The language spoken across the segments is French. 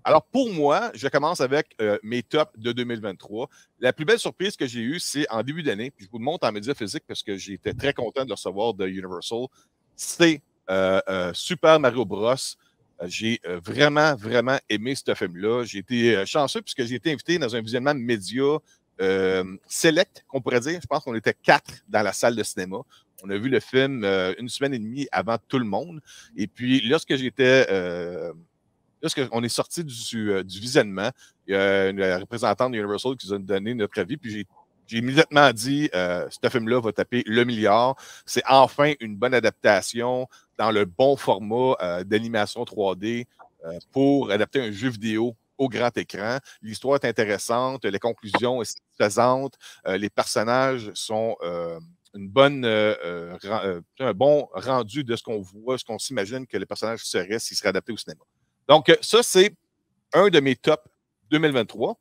Alors, pour moi, je commence avec mes tops de 2023. La plus belle surprise que j'ai eue, c'est en début d'année, puis je vous le montre en média physique parce que j'étais très content de le recevoir de Universal. C'est Super Mario Bros. J'ai vraiment, vraiment aimé ce film-là. J'ai été chanceux puisque j'ai été invité dans un visionnement média select, qu'on pourrait dire. Je pense qu'on était 4 dans la salle de cinéma. On a vu le film une semaine et demie avant tout le monde. Et puis, lorsque on est sorti du visionnement, il y a une représentante de Universal qui nous a donné notre avis, puis j'ai immédiatement dit ce film-là va taper le milliard. C'est enfin une bonne adaptation dans le bon format d'animation 3D pour adapter un jeu vidéo au grand écran. L'histoire est intéressante, les conclusions sont satisfaisantes, les personnages sont un bon rendu de ce qu'on voit, ce qu'on s'imagine que les personnages seraient s'ils seraient adaptés au cinéma. Donc, ça, c'est un de mes tops 2023.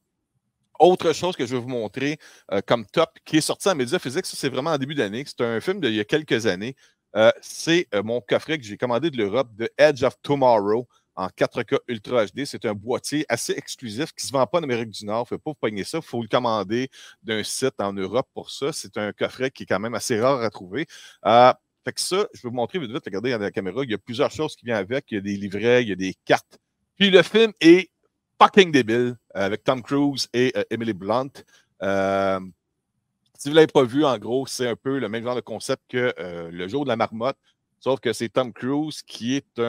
Autre chose que je vais vous montrer comme top qui est sorti en média physique, ça, c'est vraiment en début d'année. C'est un film d'il y a quelques années. C'est mon coffret que j'ai commandé de l'Europe, de Edge of Tomorrow, en 4K Ultra HD. C'est un boîtier assez exclusif qui ne se vend pas en Amérique du Nord. Il ne faut pas vous pogner ça. Il faut le commander d'un site en Europe pour ça. C'est un coffret qui est quand même assez rare à trouver. Fait que ça, je vais vous montrer vite, vite, regardez dans la caméra, il y a plusieurs choses qui viennent avec. Il y a des livrets, il y a des cartes. Puis le film est fucking débile avec Tom Cruise et Emily Blunt. Si vous ne l'avez pas vu, en gros, c'est un peu le même genre de concept que Le Jour de la Marmotte, sauf que c'est Tom Cruise qui est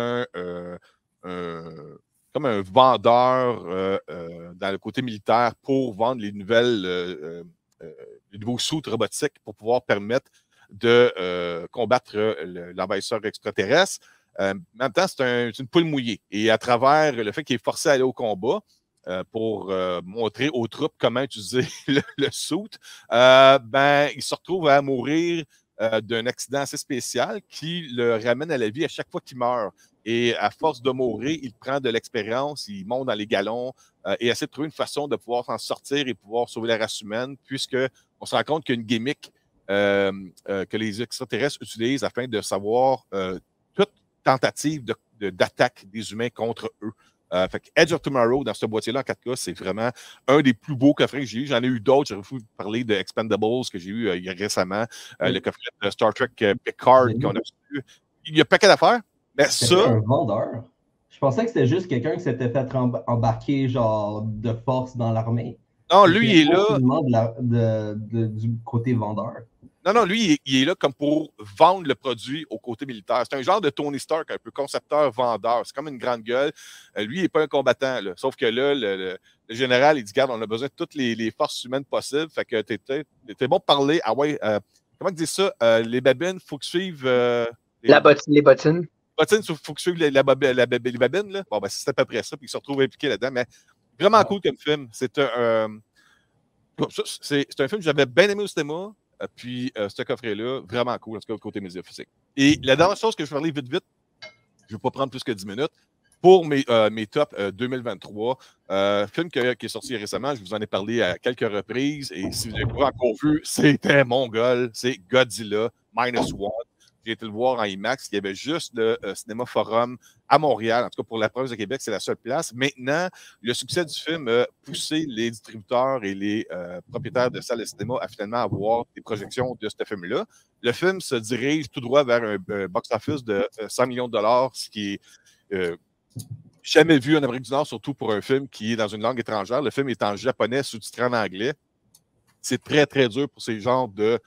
comme un vendeur dans le côté militaire pour vendre les nouveaux suits robotiques pour pouvoir permettre de combattre l'envahisseur extraterrestre. En même temps, c'est une poule mouillée. Et à travers le fait qu'il est forcé à aller au combat pour montrer aux troupes comment utiliser le suit, il se retrouve à mourir d'un accident assez spécial qui le ramène à la vie à chaque fois qu'il meurt. Et à force de mourir, il prend de l'expérience, il monte dans les galons et essaie de trouver une façon de pouvoir s'en sortir et pouvoir sauver la race humaine, puisqu'on se rend compte qu'il y a une gimmick que les extraterrestres utilisent afin de savoir toute tentative d'attaque des humains contre eux. Fait que Edge of Tomorrow, dans ce boîtier-là en 4K, c'est vraiment un des plus beaux coffrets que j'ai eu. J'en ai eu d'autres. J'aurais voulu parler de Expendables que j'ai eu récemment, le coffret de Star Trek Picard qu'on a reçu. Il y a pas qu'à d'affaires, mais c'est un vendeur. Je pensais que c'était juste quelqu'un qui s'était fait embarquer genre de force dans l'armée. Non, lui, il est là. Du côté vendeur. Non, lui, il est là comme pour vendre le produit au côté militaire. C'est un genre de Tony Stark, un peu concepteur-vendeur. C'est comme une grande gueule. Lui, il n'est pas un combattant. Là. Sauf que là, le général, il dit, regarde, on a besoin de toutes les forces humaines possibles. Fait que t'es bon de parler. Ah ouais, comment tu dis ça? Les babines, il faut que suivent... les bottines. Les bottines, il faut que suivent les babines. Là. Bon, c'est à peu près ça. Puis ils se retrouvent impliqués là-dedans. Mais vraiment cool comme film. C'est un film que j'avais bien aimé au cinéma. Puis, ce coffret-là, vraiment cool, en tout cas, côté média physique. Et la dernière chose que je vais parler vite, je ne vais pas prendre plus que 10 minutes, pour mes tops 2023, film qui est sorti récemment, je vous en ai parlé à quelques reprises, et si vous n'avez pas encore vu, c'était mon goal, c'est Godzilla Minus One. J'ai été le voir en IMAX. Il y avait juste le Cinéma Forum à Montréal. En tout cas, pour la province de Québec, c'est la seule place. Maintenant, le succès du film a poussé les distributeurs et les propriétaires de salles de cinéma à finalement avoir des projections de ce film-là. Le film se dirige tout droit vers un box-office de 100 millions de dollars, ce qui est jamais vu en Amérique du Nord, surtout pour un film qui est dans une langue étrangère. Le film est en japonais, sous-titré en anglais. C'est très, très dur pour ces genres de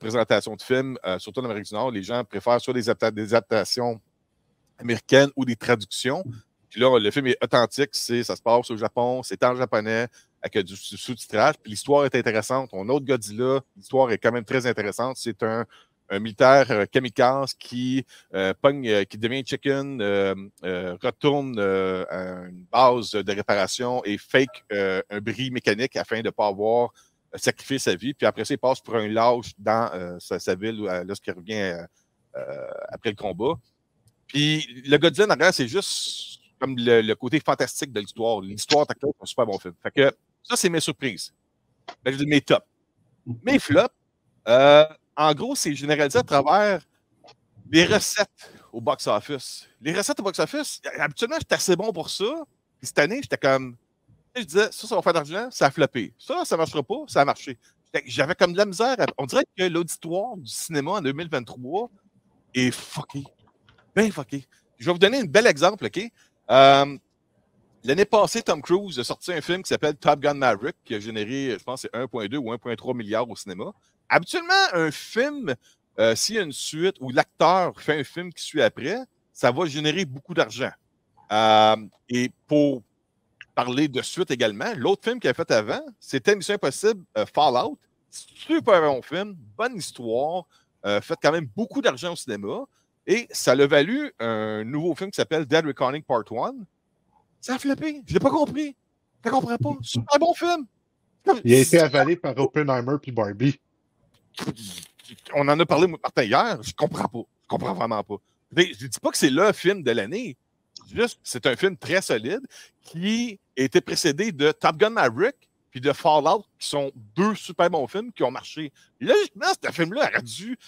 présentation de films, surtout en Amérique du Nord. Les gens préfèrent soit des adaptations américaines ou des traductions. Puis là, le film est authentique, ça se passe au Japon, c'est en japonais, avec du sous-titrage. Puis l'histoire est intéressante. On a autre Godzilla, l'histoire est quand même très intéressante. C'est un militaire kamikaze qui qui devient chicken, retourne à une base de réparation et fake un bris mécanique afin de ne pas avoir sacrifier sa vie, puis après ça, il passe pour un lâche dans sa ville lorsqu'il revient après le combat. Puis le Godzilla, en arrière, c'est juste comme le côté fantastique de l'histoire. L'histoire, c'est un super bon film. Fait que ça, c'est mes surprises. Je dis mes tops. Mes flops, en gros, c'est généralisé à travers les recettes au box-office. Les recettes au box-office, habituellement, je suis assez bon pour ça. Puis cette année, j'étais comme, je disais, ça va faire de l'argent, ça a floppé. Ça marchera pas, ça a marché. J'avais comme de la misère. On dirait que l'auditoire du cinéma en 2023 est fucké. Bien fucké. Je vais vous donner un bel exemple, OK? L'année passée, Tom Cruise a sorti un film qui s'appelle Top Gun Maverick, qui a généré, je pense, c'est 1,2 ou 1,3 milliard au cinéma. Habituellement, un film, s'il y a une suite ou l'acteur fait un film qui suit après, ça va générer beaucoup d'argent. Et pour parler de suite également, l'autre film qu'il a fait avant, c'était Mission Impossible Fallout. Super bon film, bonne histoire, fait quand même beaucoup d'argent au cinéma. Et ça l'a valu un nouveau film qui s'appelle Dead Reckoning Part 1. Ça a flippé. Je l'ai pas compris. Je ne comprends pas. Super bon film. Il a été avalé par Oppenheimer puis Barbie. On en a parlé, moi, Martin, hier. Je comprends pas. Je comprends vraiment pas. Je ne dis pas que c'est le film de l'année. Juste, c'est un film très solide qui a été précédé de Top Gun Maverick puis de Fallout, qui sont deux super bons films qui ont marché. Logiquement, ce film-là aurait dû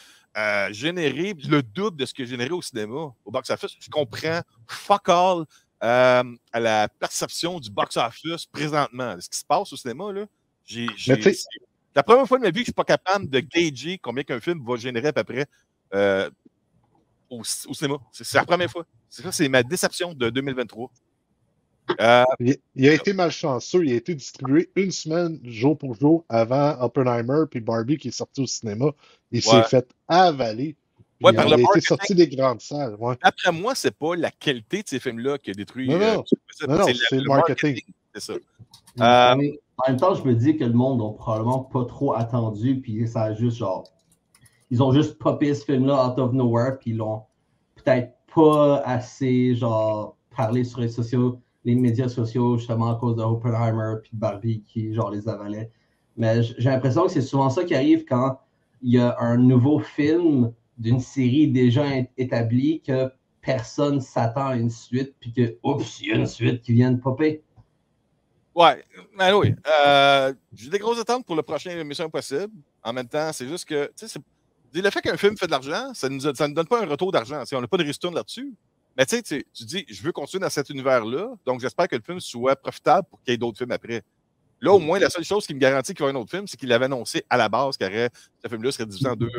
générer le double de ce qu'il a généré au cinéma, au box-office. Je comprends fuck all à la perception du box-office présentement. Ce qui se passe au cinéma, là, la première fois de ma vie que je ne suis pas capable de gager combien qu'un film va générer à peu près au cinéma. C'est la première fois. C'est ma déception de 2023. Il a été malchanceux. Il a été distribué une semaine, jour pour jour, avant Oppenheimer puis Barbie qui est sorti au cinéma. Il s'est fait avaler. Ouais, il a été sorti des grandes salles. Ouais. Après moi, c'est pas la qualité de ces films-là qui a détruit. Non, c'est le marketing. C'est ça. En même temps, je me dis que le monde n'a probablement pas trop attendu, puis ça a juste genre. Ils ont juste popé ce film-là out of nowhere, puis ils l'ont peut-être pas assez genre parlé sur les médias sociaux, justement à cause de Oppenheimer puis de Barbie qui genre les avalait. Mais j'ai l'impression que c'est souvent ça qui arrive quand il y a un nouveau film d'une série déjà établie que personne s'attend à une suite, puis que, oups, il y a une suite qui vient de popper. Ouais, ben oui. J'ai des grosses attentes pour le prochain Mission Impossible. En même temps, c'est juste que, tu sais, le fait qu'un film fait de l'argent, ça ne donne pas un retour d'argent. On n'a pas de ristourne là-dessus. Mais tu sais, tu dis, je veux continuer dans cet univers-là, donc j'espère que le film soit profitable pour qu'il y ait d'autres films après. Là, au moins, la seule chose qui me garantit qu'il y aura un autre film, c'est qu'il avait annoncé à la base que ce film-là serait divisé en deux.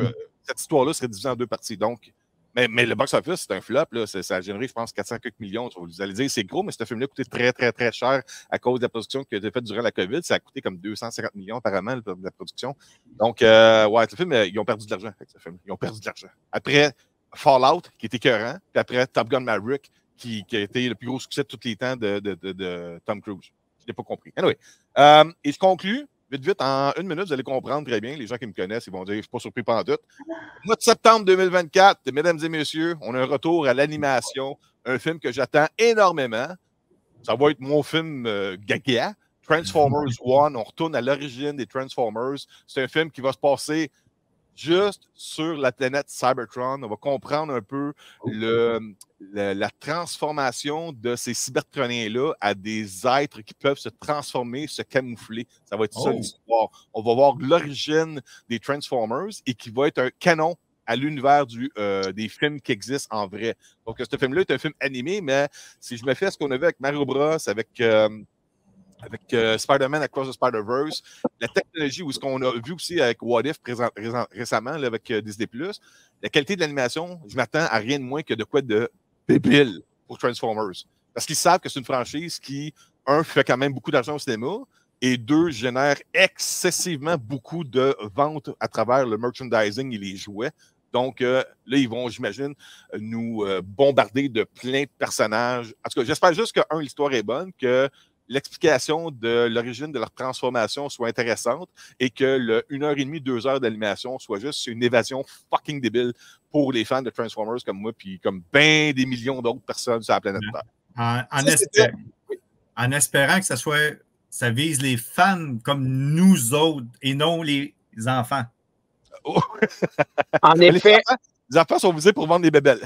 Cette histoire-là serait divisée en deux parties. Donc, mais le box-office, c'est un flop. Là, ça a généré, je pense, 400 quelques millions. Vous allez dire, c'est gros, mais ce film-là a coûté très, très, très cher à cause de la production qui a été faite durant la COVID. Ça a coûté comme 250 millions apparemment, la production. Donc, ouais, le film, ils ont perdu de l'argent avec ce film. Ils ont perdu de l'argent. Après Fallout, qui était écœurant, puis après Top Gun Maverick, qui a été le plus gros succès de tous les temps de Tom Cruise. Je n'ai pas compris. Anyway, et je conclue. Vite, en une minute, vous allez comprendre très bien. Les gens qui me connaissent, ils vont dire, je ne suis pas surpris pendant tout. Mois de septembre 2024, mesdames et messieurs, on a un retour à l'animation, un film que j'attends énormément. Ça va être mon film gaga. Transformers 1, on retourne à l'origine des Transformers. C'est un film qui va se passer juste sur la planète Cybertron. On va comprendre un peu la transformation de ces cybertroniens-là à des êtres qui peuvent se transformer, se camoufler. Ça va être ça l'histoire. On va voir l'origine des Transformers et qui va être un canon à l'univers des films qui existent en vrai. Donc, ce film-là est un film animé, mais si je me fais à ce qu'on a vu avec Mario Bros, avec Spider-Man Across the Spider-Verse, la technologie, ou ce qu'on a vu aussi avec What If récemment là, avec Disney+, la qualité de l'animation, je m'attends à rien de moins que de quoi de débile pour Transformers. Parce qu'ils savent que c'est une franchise qui, un, fait quand même beaucoup d'argent au cinéma, et deux, génère excessivement beaucoup de ventes à travers le merchandising et les jouets. Donc, là, ils vont, j'imagine, nous bombarder de plein de personnages. En tout cas, j'espère juste que, un, l'histoire est bonne, que l'explication de l'origine de leur transformation soit intéressante et que le 1h30, 2 heures d'animation soit juste une évasion fucking débile pour les fans de Transformers comme moi puis comme ben des millions d'autres personnes sur la planète Terre. En espérant que ça vise les fans comme nous autres et non les enfants. En effet. Les enfants sont visés pour vendre des bébelles.